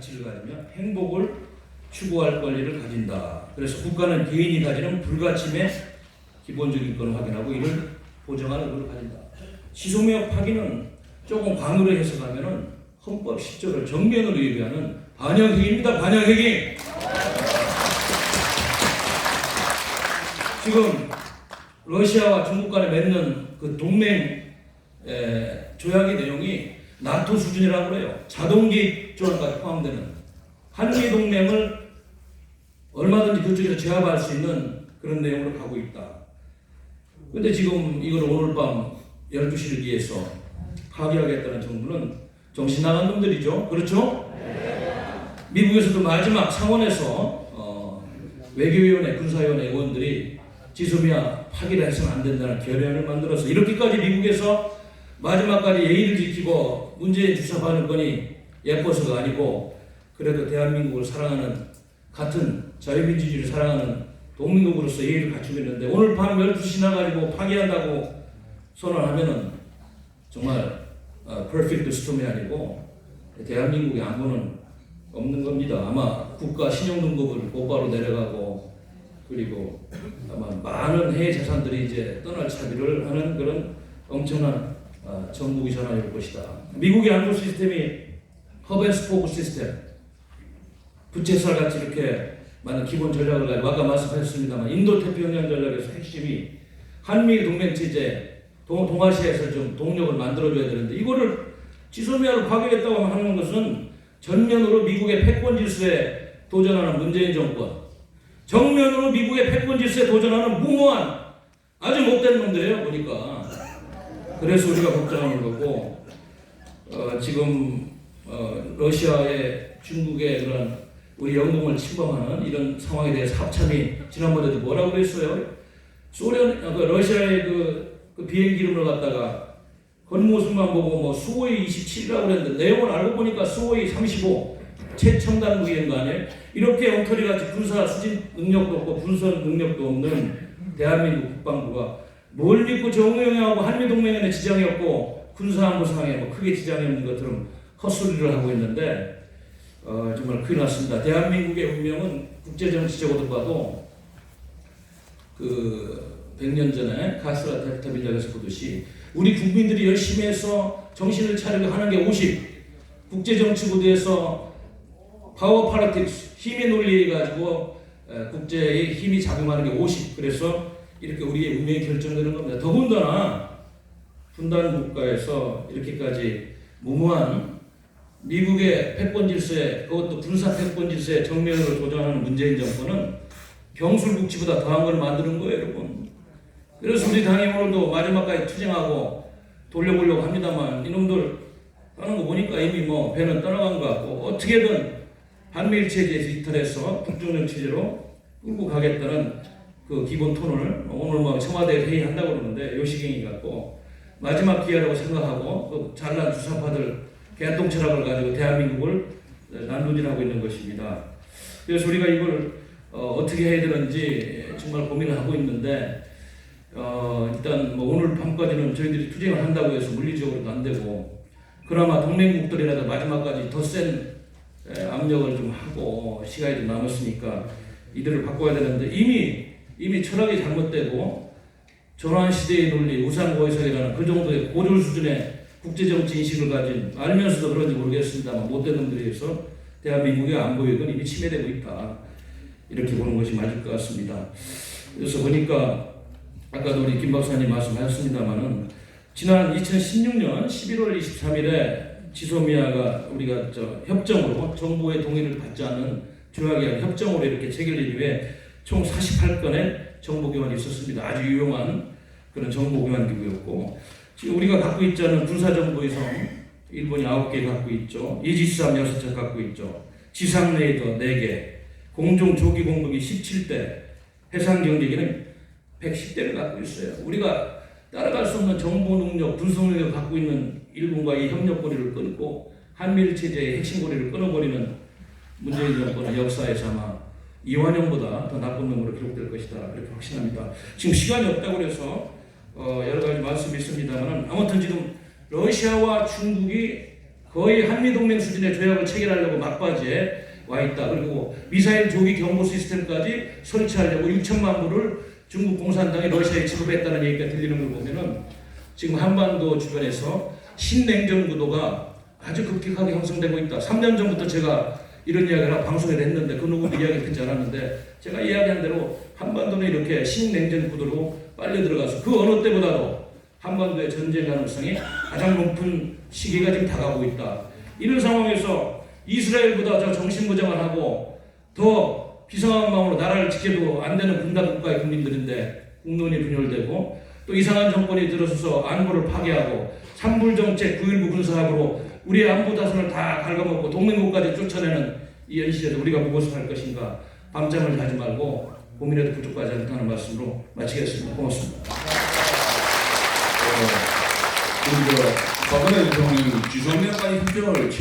가치를 가지며 행복을 추구할 권리를 가진다. 그래서 국가는 개인이 가지는 불가침의 기본적인 권을 확인하고 이를 보장할 의무를 가진다. 지소미아 파기는 조금 광으로 해석하면은 헌법 10조를 정면으로 얘기하는 반영행위입니다. 반영행위. 지금 러시아와 중국 간에 맺는 그 동맹 조약의 내용이 나토 수준이라고 그래요. 자동 개입 조항까지 포함되는 한미 동맹을 얼마든지 그쪽에서 제압할 수 있는 그런 내용으로 가고 있다. 근데 지금 이걸 오늘 밤 12시를 위해서 파기하겠다는 정부는 정신 나간 놈들이죠. 그렇죠? 미국에서도 마지막 상원에서 외교위원회, 군사위원회 의원들이 지소미아 파기를 해서는 안 된다는 결의안을 만들어서 이렇게까지 미국에서 마지막까지 예의를 지키고 문재인 주사받는 건이 예뻐서가 아니고 그래도 대한민국을 사랑하는 같은 자유민주주의를 사랑하는 동민국으로서 예의를 갖추고 있는데 오늘 밤 12시 나가지고 파기한다고 선언하면은 정말 perfect storm이 아니고 대한민국의 안보는 없는 겁니다. 아마 국가 신용등급을 곧바로 내려가고 그리고 아마 많은 해외 자산들이 이제 떠날 차비를 하는 그런 엄청난 전국이 전환일 것이다. 미국의 안보 시스템이 허브앤스포크 시스템, 부채살 같이 이렇게 많은 기본 전략을 가지고 아까 말씀하셨습니다만 인도태평양 전략에서 핵심이 한미 동맹 체제, 동아시아에서 좀 동력을 만들어줘야 되는데 이거를 지소미아를 파괴했다고 하는 것은 전면으로 미국의 패권 질서에 도전하는 문재인 정권, 정면으로 미국의 패권 질서에 도전하는 무모한 아주 못된 놈들이에요 보니까. 그래서 우리가 걱정하는 거고 지금 러시아의 중국의 그런 우리 영동을 침범하는 이런 상황에 대해서 합참이 지난번에도 뭐라고 그랬어요? 러시아의 그 비행 기름을 갖다가 겉모습만 보고 뭐 수호이 27이라고 그랬는데 내용을 알고 보니까 수호이 35 최첨단 무기인 거 아니에요? 이렇게 엉터리같이 군사 수진 능력도 없고 분선 능력도 없는 대한민국 국방부가 뭘 믿고 정의용하고 한미동맹에는 지장이 없고 군사안보 상황에 뭐 크게 지장이 없는 것처럼 헛소리를 하고 있는데 정말 큰일 났습니다. 대한민국의 운명은 국제정치적으로 봐도 그 100년 전에 카스라 델타 빌락에서 보듯이 우리 국민들이 열심히 해서 정신을 차리고 하는 게 50, 국제정치 구도에서 파워 파라틱스, 힘의 논리에 가지고 국제의 힘이 작용하는 게 50. 그래서 이렇게 우리의 운명이 결정되는 겁니다. 더군다나 분단 국가에서 이렇게까지 무모한 미국의 패권 질서에 그것도 군사 패권 질서에 정면으로 도전하는 문재인 정권은 병술국치보다 더한 걸 만드는 거예요, 여러분. 그래서 우리 당이 오늘도 마지막까지 투쟁하고 돌려보려고 합니다만 이놈들 떠난 거 보니까 이미 뭐 배는 떠나간 것 같고 어떻게든 한미일 체제에서 이탈해서 북중정 체제로 끌고 가겠다는 그 기본 톤을 오늘 뭐 청와대에 회의한다고 그러는데 요시경이 갖고 마지막 기회라고 생각하고 그 잘난 주사파들 개똥 철학을 가지고 대한민국을 난도질하고 있는 것입니다. 그래서 우리가 이걸 어떻게 해야 되는지 정말 고민을 하고 있는데 일단 뭐 오늘 밤까지는 저희들이 투쟁을 한다고 해서 물리적으로도 안 되고 그나마 동맹국들이라도 마지막까지 더 센 압력을 좀 하고 시간이 좀 남았으니까 이들을 바꿔야 되는데 이미 철학이 잘못되고 전환시대의 논리, 우상고해석이라는 그 정도의 고졸 수준의 국제정치 인식을 가진 알면서도 그런지 모르겠습니다만 못된 놈들에 의해서 대한민국의 안보역은 이미 침해되고 있다. 이렇게 보는 것이 맞을 것 같습니다. 그래서 보니까 아까도 우리 김 박사님 말씀하셨습니다만은 지난 2016년 11월 23일에 지소미아가 우리가 협정으로 정부의 동의를 받지 않는 조약이 아닌 협정으로 이렇게 체결된 이후에 총 48건의 정보교환이 있었습니다. 아주 유용한 그런 정보교환 기구였고 지금 우리가 갖고 있지 않은 군사정보위성 일본이 9개 갖고 있죠. 이지스함 6척 갖고 있죠. 지상 레이더 4개, 공중 조기 공급이 17대, 해상 경제기는 110대를 갖고 있어요. 우리가 따라갈 수 없는 정보 능력, 분석 능력을 갖고 있는 일본과의 협력고리를 끊고 한미일 체제의 핵심 고리를 끊어버리는 문재인 정권의 역사에서 아마 이완용보다 더 나쁜 놈으로 기록될 것이다. 이렇게 확신합니다. 지금 시간이 없다고 그래서 여러 가지 말씀이 있습니다만 아무튼 지금 러시아와 중국이 거의 한미동맹 수준의 조약을 체결하려고 막바지에 와 있다. 그리고 미사일 조기 경보 시스템까지 설치하려고 6천만 불을 중국 공산당이 러시아에 지급했다는 얘기가 들리는 걸 보면은 지금 한반도 주변에서 신냉전 구도가 아주 급격하게 형성되고 있다. 3년 전부터 제가 이런 이야기를 방송에 했는데 그 누구도 이야기 듣지 않았는데 제가 이야기한 대로 한반도는 이렇게 신냉전 구도로 빨려 들어가서 그 어느 때보다도 한반도의 전쟁 가능성이 가장 높은 시기가 지금 다가오고 있다. 이런 상황에서 이스라엘보다 저 정신무장을 하고 더 비상한 마음으로 나라를 지켜도 안 되는 분단 국가의 국민들인데 국론이 분열되고 또 이상한 정권이 들어서서 안보를 파괴하고 산불정책 9.19 군사합으로 우리의 안보 다선을 다 갉아먹고 동맹국까지 쫓아내는 이 현실에서 우리가 무엇을 할 것인가 밤잠을 자지 말고 고민해도 부족하지 않다는 말씀으로 마치겠습니다. 고맙습니다. 우리 박근혜 대통령이 지소미아까지 협정을